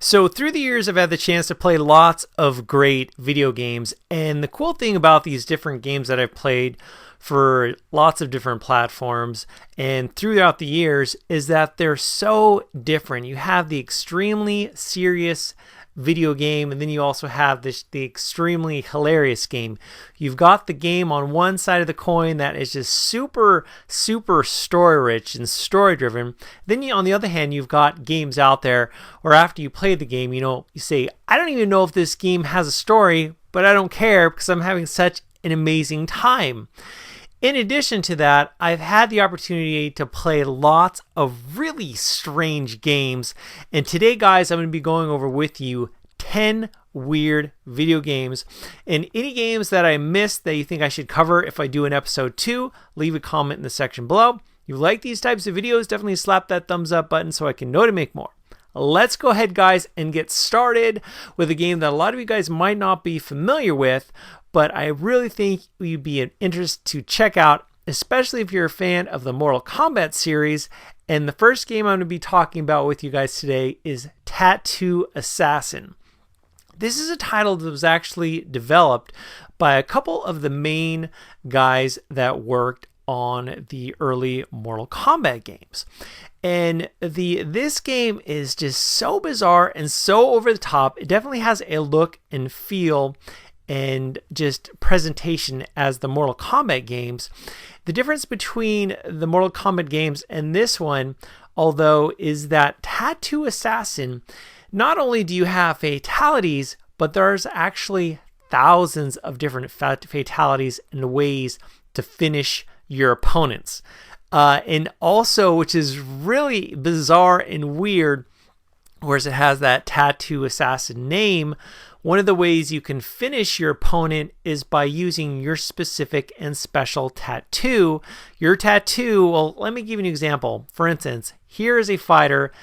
So through the years, I've had the chance to play lots of great video games. And the cool thing about these different games that I've played for lots of different platforms and throughout the years is that they're so different. You have the extremely serious video game, and then you also have the extremely hilarious game. You've got the game on one side of the coin that is just super story rich and story driven. Then on the other hand, you've got games out there where after you play the game, you say, I don't even know if this game has a story, but I don't care because I'm having such an amazing time. In addition to that, I've had the opportunity to play lots of really strange games. And today, guys, I'm going to be going over with you 10 weird video games. And any games that I missed that you think I should cover if I do an episode 2, leave a comment in the section below. If you like these types of videos, definitely slap that thumbs up button so I can know to make more. Let's go ahead, guys, and get started with a game that a lot of you guys might not be familiar with, but I really think you'd be an interest to check out, especially if you're a fan of the Mortal Kombat series. And the first game I'm going to be talking about with you guys today is Tattoo Assassin. This is a title that was actually developed by a couple of the main guys that worked on the early Mortal Kombat games. And this game is just so bizarre and so over the top. It definitely has a look and feel and just presentation as the Mortal Kombat games. The difference between the Mortal Kombat games and this one, although, is that Tattoo Assassin, not only do you have fatalities, but there's actually thousands of different fatalities and ways to finish your opponents. And also, which is really bizarre and weird, whereas it has that Tattoo Assassin name, one of the ways you can finish your opponent is by using your specific and special tattoo. Your tattoo, well, let me give you an example. For instance, here is a fighter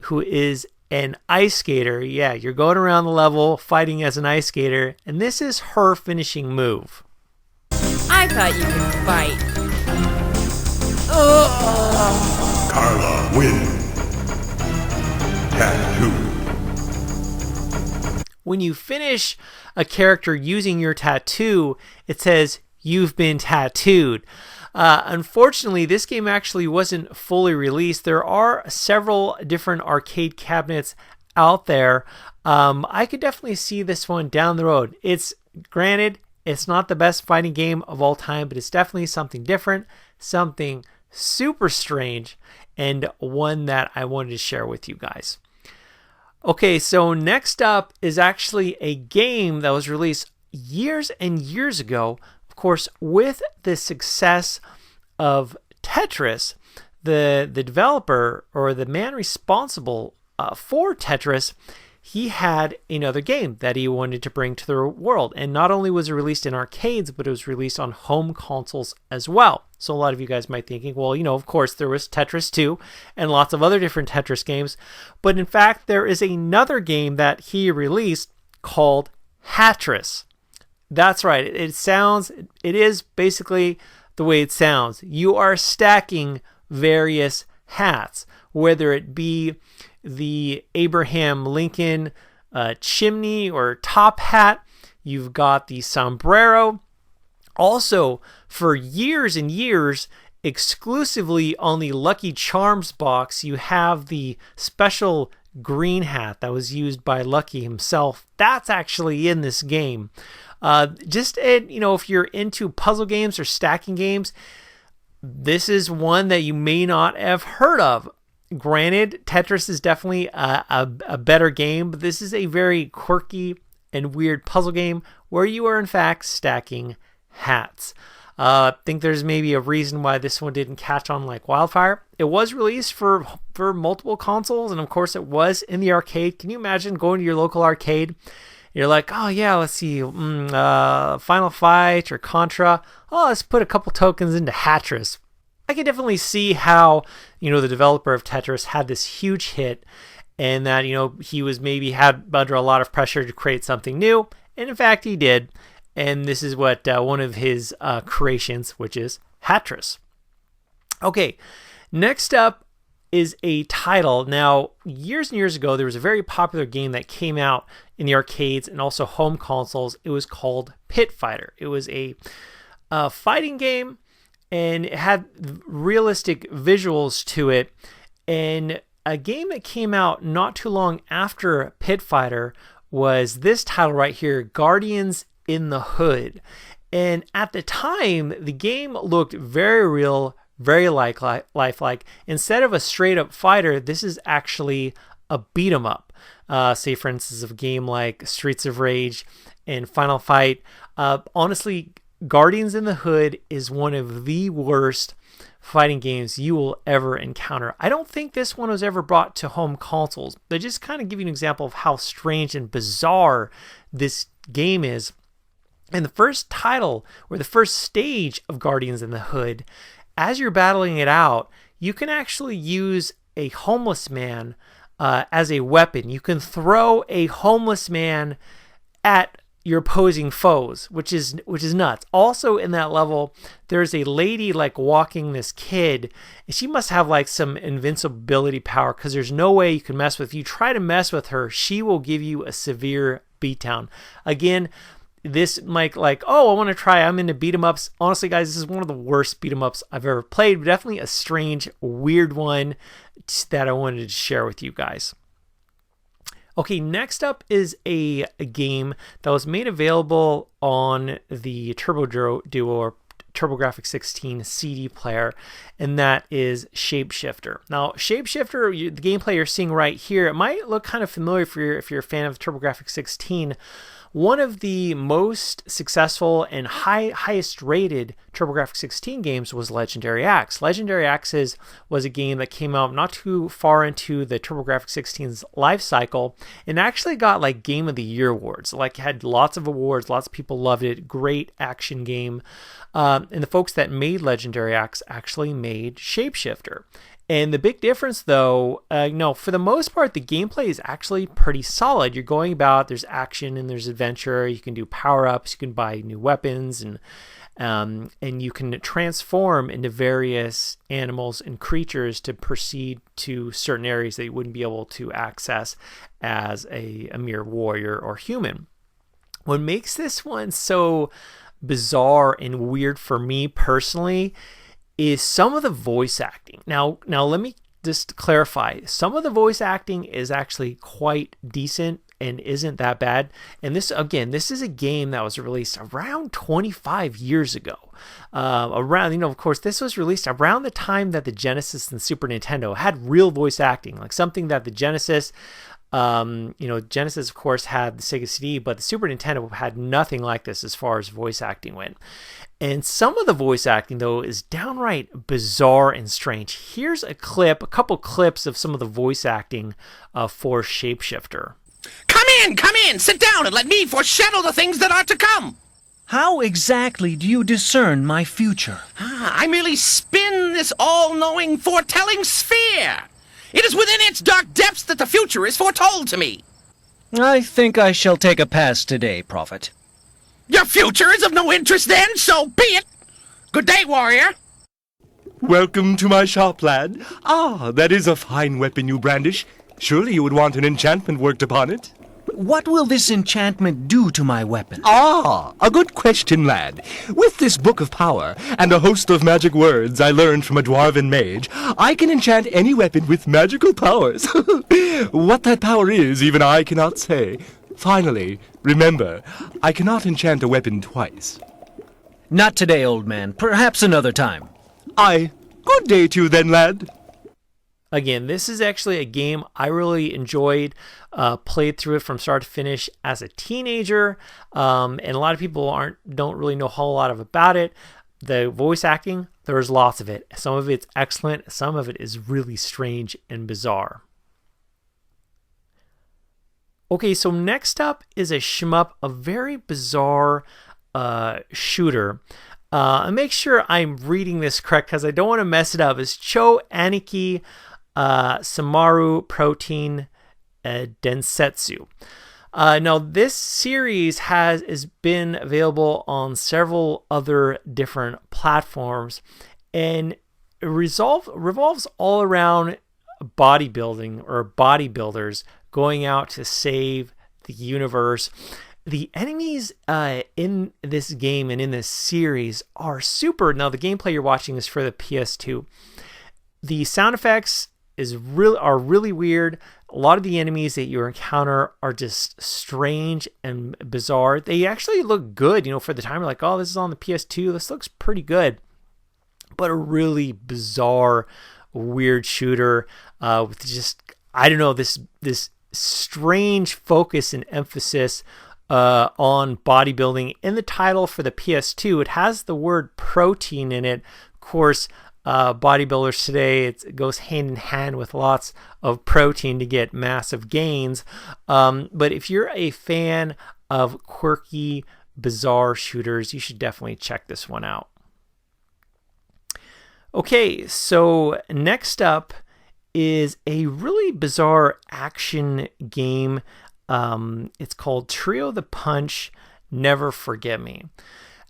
who is an ice skater. Yeah, you're going around the level fighting as an ice skater, and this is her finishing move. I thought you could fight. Carla wins. Tattoo. When you finish a character using your tattoo, it says you've been tattooed. Unfortunately, this game actually wasn't fully released. There are several different arcade cabinets out there. I could definitely see this one down the road. Granted, it's not the best fighting game of all time, but it's definitely something different, something super strange, and one that I wanted to share with you guys. Okay, so next up is actually a game that was released years and years ago. Of course, with the success of Tetris, the developer or the man responsible for Tetris, he had another game that he wanted to bring to the world. And not only was it released in arcades, but it was released on home consoles as well. So a lot of you guys might be thinking, well, of course there was Tetris 2 and lots of other different Tetris games. But in fact, there is another game that he released called Hatris. That's right. It is basically the way it sounds. You are stacking various hats, whether it be the Abraham Lincoln chimney or top hat. You've got the sombrero. Also, for years and years, exclusively on the Lucky Charms box, you have the special green hat that was used by Lucky himself. That's actually in this game. If you're into puzzle games or stacking games, this is one that you may not have heard of. Granted, Tetris is definitely a better game, but this is a very quirky and weird puzzle game where you are in fact stacking hats. I think there's maybe a reason why this one didn't catch on like wildfire. It was released for multiple consoles, and of course it was in the arcade. Can you imagine going to your local arcade? You're like, oh yeah, let's see, Final Fight or Contra. Oh, let's put a couple tokens into Hatris. I can definitely see how, the developer of Tetris had this huge hit, and that, he was maybe had under a lot of pressure to create something new. And in fact, he did. And this is what one of his creations, which is Hatris. Okay, next up is a title. Now, years and years ago, there was a very popular game that came out in the arcades and also home consoles. It was called Pit Fighter. It was a fighting game, and it had realistic visuals to it. And a game that came out not too long after Pit Fighter was this title right here, Guardians in the Hood. And at the time, the game looked very real, very lifelike. Instead of a straight up fighter, this is actually a beat 'em up. Say, for instance, of a game like Streets of Rage and Final Fight. Honestly, Guardians in the Hood is one of the worst fighting games you will ever encounter. I don't think this one was ever brought to home consoles, but just kind of give you an example of how strange and bizarre this game is. And the first title, or the first stage of Guardians in the Hood, as you're battling it out, you can actually use a homeless man as a weapon. You can throw a homeless man at your opposing foes, which is nuts. Also in that level, there's a lady like walking this kid, and she must have like some invincibility power, because there's no way you can mess with. If you try to mess with her, she will give you a severe beatdown. Again, this might like, oh, I want to try, I'm into beat 'em ups. Honestly, guys, this is one of the worst beat 'em ups I've ever played. Definitely a strange, weird one that I wanted to share with you guys. Okay, next up is a game that was made available on the Turbo Duo or TurboGrafx 16 CD player, and that is Shapeshifter. Now, Shapeshifter, the gameplay you're seeing right here, it might look kind of familiar if you're a fan of TurboGrafx 16. One of the most successful and highest rated TurboGrafx 16 games was Legendary Axe. Legendary Axes was a game that came out not too far into the TurboGrafx 16's life cycle, and actually got like Game of the Year awards. Like, had lots of awards, lots of people loved it. Great action game. And the folks that made Legendary Axe actually made Shapeshifter. And the big difference, though, for the most part, the gameplay is actually pretty solid. You're going about, there's action and there's adventure. You can do power-ups, you can buy new weapons, and you can transform into various animals and creatures to proceed to certain areas that you wouldn't be able to access as a mere warrior or human. What makes this one so bizarre and weird for me personally is some of the voice acting. Now let me just clarify. Some of the voice acting is actually quite decent and isn't that bad. And this is a game that was released around 25 years ago. Of course, this was released around the time that the Genesis and Super Nintendo had real voice acting, like something that the Genesis, Genesis, of course, had the Sega CD, but the Super Nintendo had nothing like this as far as voice acting went. And some of the voice acting, though, is downright bizarre and strange. Here's a couple clips of some of the voice acting for Shapeshifter. Come in, sit down and let me foreshadow the things that are to come. How exactly do you discern my future? I merely spin this all-knowing, foretelling sphere. It is within its dark depths that the future is foretold to me. I think I shall take a pass today, Prophet. Your future is of no interest then, so be it. Good day, warrior. Welcome to my shop, lad. Ah, that is a fine weapon you brandish. Surely you would want an enchantment worked upon it. What will this enchantment do to my weapon? Ah, a good question, lad. With this book of power and a host of magic words I learned from a dwarven mage, I can enchant any weapon with magical powers. What that power is, even I cannot say. Finally, remember, I cannot enchant a weapon twice. Not today, old man. Perhaps another time. Aye. Good day to you then, lad. Again, this is actually a game I really enjoyed. Played through it from start to finish as a teenager, and a lot of people don't really know a whole lot about it. The voice acting, there's lots of it. Some of it's excellent. Some of it is really strange and bizarre. Okay, so next up is a shmup, a very bizarre shooter. And make sure I'm reading this correct because I don't want to mess it up. It's Cho Aniki Samaru Protein Densetsu. Now, this series has been available on several other different platforms, and it revolves all around bodybuilding or bodybuilders going out to save the universe. The enemies in this game and in this series are super. Now, the gameplay you're watching is for the PS2. The sound effects are really weird. A lot of the enemies that you encounter are just strange and bizarre. They actually look good, for the time. You're like, oh, this is on the PS2. This looks pretty good. But a really bizarre, weird shooter with just, I don't know, this strange focus and emphasis on bodybuilding. In the title for the PS2, it has the word protein in it. Of course, bodybuilders today, it goes hand in hand with lots of protein to get massive gains. But if you're a fan of quirky, bizarre shooters, you should definitely check this one out. Okay, so next up is a really bizarre action game. It's called Trio the Punch, Never Forget Me.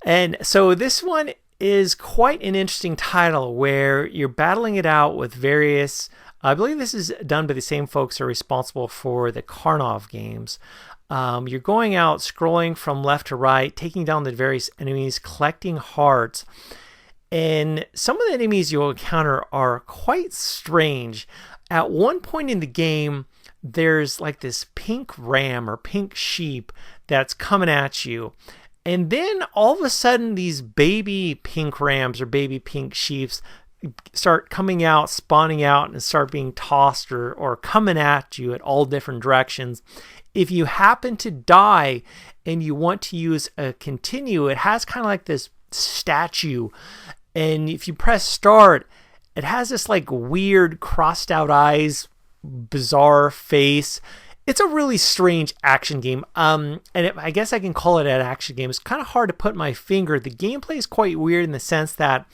And so this one is quite an interesting title where you're battling it out with various, I believe this is done by the same folks who are responsible for the Karnov games. You're going out, scrolling from left to right, taking down the various enemies, collecting hearts. And some of the enemies you'll encounter are quite strange. At one point in the game, there's like this pink ram or pink sheep that's coming at you. And then all of a sudden, these baby pink rams or baby pink sheeps start coming out, spawning out, and start being tossed or coming at you at all different directions. If you happen to die and you want to use a continue, it has kind of like this statue. And if you press start, it has this like weird crossed out eyes, bizarre face. It's a really strange action game. I guess I can call it an action game. It's kind of hard to put my finger. The gameplay is quite weird in the sense that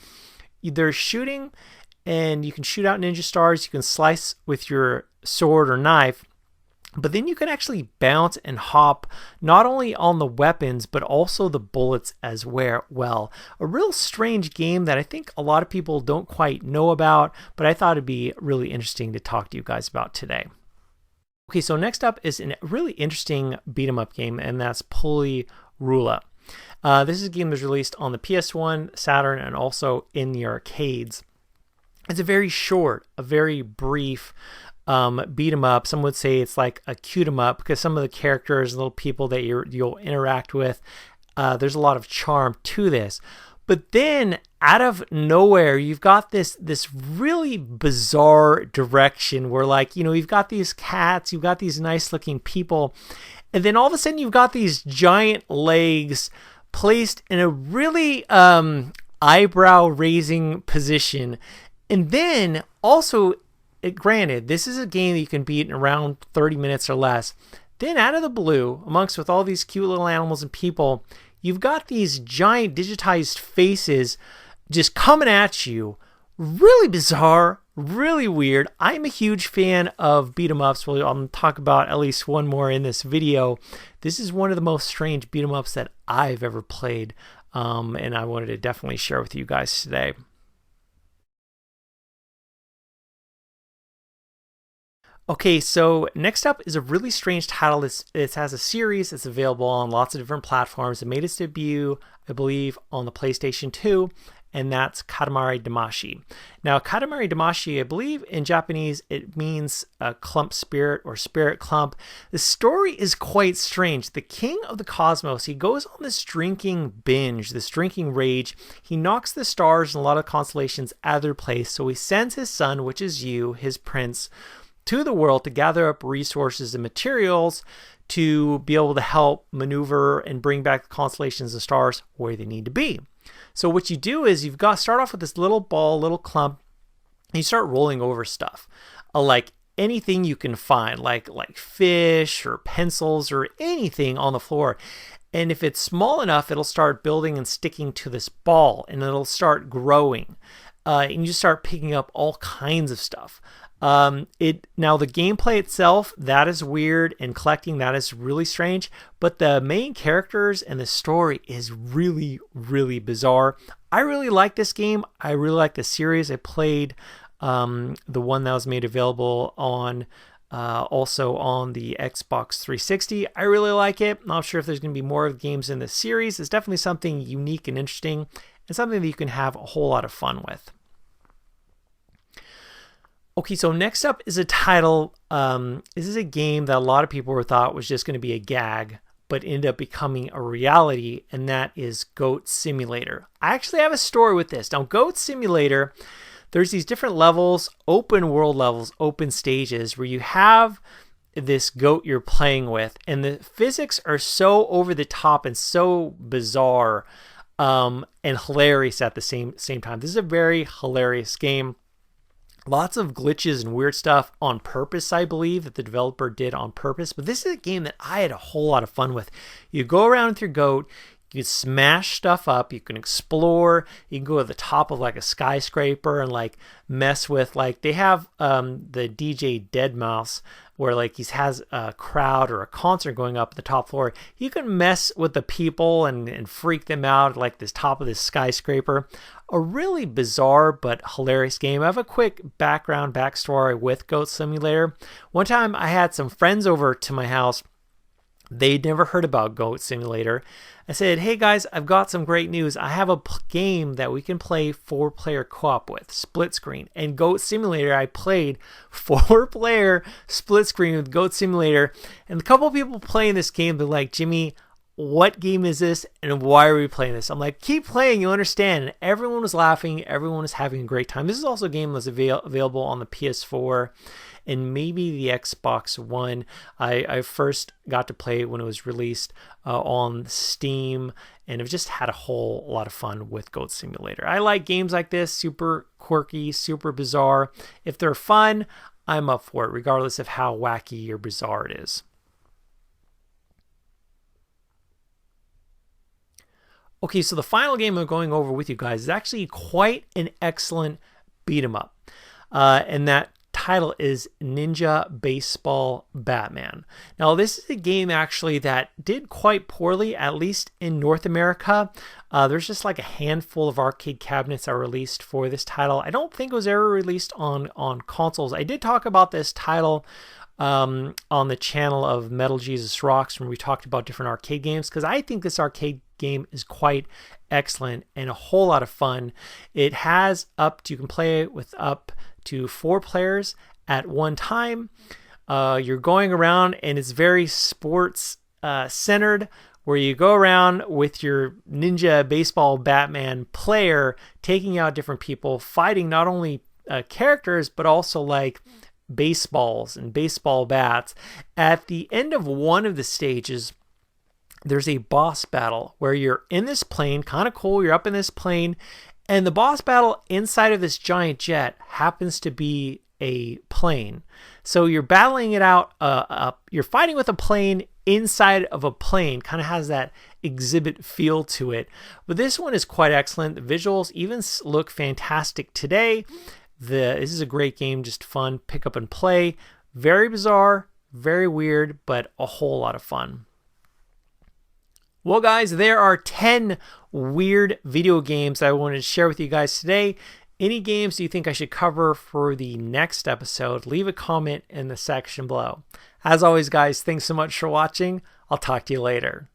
there's shooting and you can shoot out ninja stars. You can slice with your sword or knife, but then you can actually bounce and hop not only on the weapons, but also the bullets as well. A real strange game that I think a lot of people don't quite know about, but I thought it'd be really interesting to talk to you guys about today. Okay, so next up is a really interesting beat 'em up game, and that's Polyrula. This is a game that was released on the PS1, Saturn, and also in the arcades. It's a very short, a very brief beat 'em up. Some would say it's like a cute 'em up because some of the characters, little people that you'll interact with, there's a lot of charm to this. But then out of nowhere, you've got this really bizarre direction where, like, you've got these cats, you've got these nice looking people, and then all of a sudden you've got these giant legs placed in a really eyebrow raising position. And then also, granted, this is a game that you can beat in around 30 minutes or less. Then out of the blue, with all these cute little animals and people, you've got these giant digitized faces just coming at you. Really bizarre, really weird. I'm a huge fan of beat 'em ups. Well, I'm going to talk about at least one more in this video. This is one of the most strange beat 'em ups that I've ever played, and I wanted to definitely share with you guys today. Okay, so next up is a really strange title. It has a series. It's available on lots of different platforms. It made its debut, I believe, on the PlayStation 2, and that's Katamari Damacy. Now, Katamari Damacy, I believe in Japanese, it means a clump spirit or spirit clump. The story is quite strange. The king of the cosmos, he goes on this drinking binge, this drinking rage. He knocks the stars and a lot of constellations out of their place, so he sends his son, which is you, his prince, to the world to gather up resources and materials to be able to help maneuver and bring back the constellations and stars where they need to be. So what you do is you've got to start off with this little ball, little clump, and you start rolling over stuff, like anything you can find, like fish or pencils or anything on the floor. And if it's small enough, it'll start building and sticking to this ball, and it'll start growing. And you start picking up all kinds of stuff. Now the gameplay itself, that is weird, and collecting, that is really strange, but the main characters and the story is really, really bizarre. I really like this game. I really like the series. I played the one that was made available on also on the Xbox 360. I really like it. Not sure if there's going to be more games in this series. It's definitely something unique and interesting, and something that you can have a whole lot of fun with. Okay, so next up is a title. This is a game that a lot of people thought was just going to be a gag, but ended up becoming a reality, and that is Goat Simulator. I actually have a story with this. Now, Goat Simulator, there's these different levels, open world levels, open stages, where you have this goat you're playing with, and the physics are so over the top and so bizarre and hilarious at the same time. This is a very hilarious game. Lots of glitches and weird stuff on purpose, I believe, that the developer did on purpose. But this is a game that I had a whole lot of fun with. You go around with your goat, you can smash stuff up, you can explore, you can go to the top of like a skyscraper and like mess with, like they have the DJ Deadmau5, where like he has a crowd or a concert going up at the top floor. You can mess with the people and freak them out at like this top of this skyscraper. A really bizarre but hilarious game. I have a quick backstory with Goat Simulator. One time I had some friends over to my house. They'd never heard about Goat Simulator. I said, hey guys, I've got some great news. I have a game that we can play 4-player co-op with, split screen. And Goat Simulator, I played 4-player split screen with Goat Simulator. And a couple of people playing this game, they're like, Jimmy, what game is this and why are we playing this? I'm like, keep playing, you'll understand. And everyone was laughing. Everyone was having a great time. This is also a game that's available on the PS4 and maybe the Xbox One. I first got to play it when it was released on Steam, and I've just had a whole lot of fun with Goat Simulator. I like games like this, super quirky, super bizarre. If they're fun, I'm up for it, regardless of how wacky or bizarre it is. Okay, so the final game I'm going over with you guys is actually quite an excellent beat 'em up. And that title is Ninja Baseball Batman. Now, this is a game actually that did quite poorly, at least in North America. There's just like a handful of arcade cabinets that were released for this title. I don't think it was ever released on consoles. I did talk about this title on the channel of Metal Jesus Rocks when we talked about different arcade games, because I think this arcade game is quite excellent and a whole lot of fun. It has you can play it with up to 4 players at one time. You're going around and it's very sports centered, where you go around with your Ninja Baseball Batman player, taking out different people, fighting not only characters, but also like baseballs and baseball bats. At the end of one of the stages, there's a boss battle where you're in this plane, kind of cool, you're up in this plane, and the boss battle inside of this giant jet happens to be a plane. So you're battling it out, you're fighting with a plane inside of a plane, kind of has that exhibit feel to it. But this one is quite excellent. The visuals even look fantastic today. This is a great game, just fun, pick up and play. Very bizarre, very weird, but a whole lot of fun. Well, guys, there are 10 weird video games I wanted to share with you guys today. Any games you think I should cover for the next episode, leave a comment in the section below. As always, guys, thanks so much for watching. I'll talk to you later.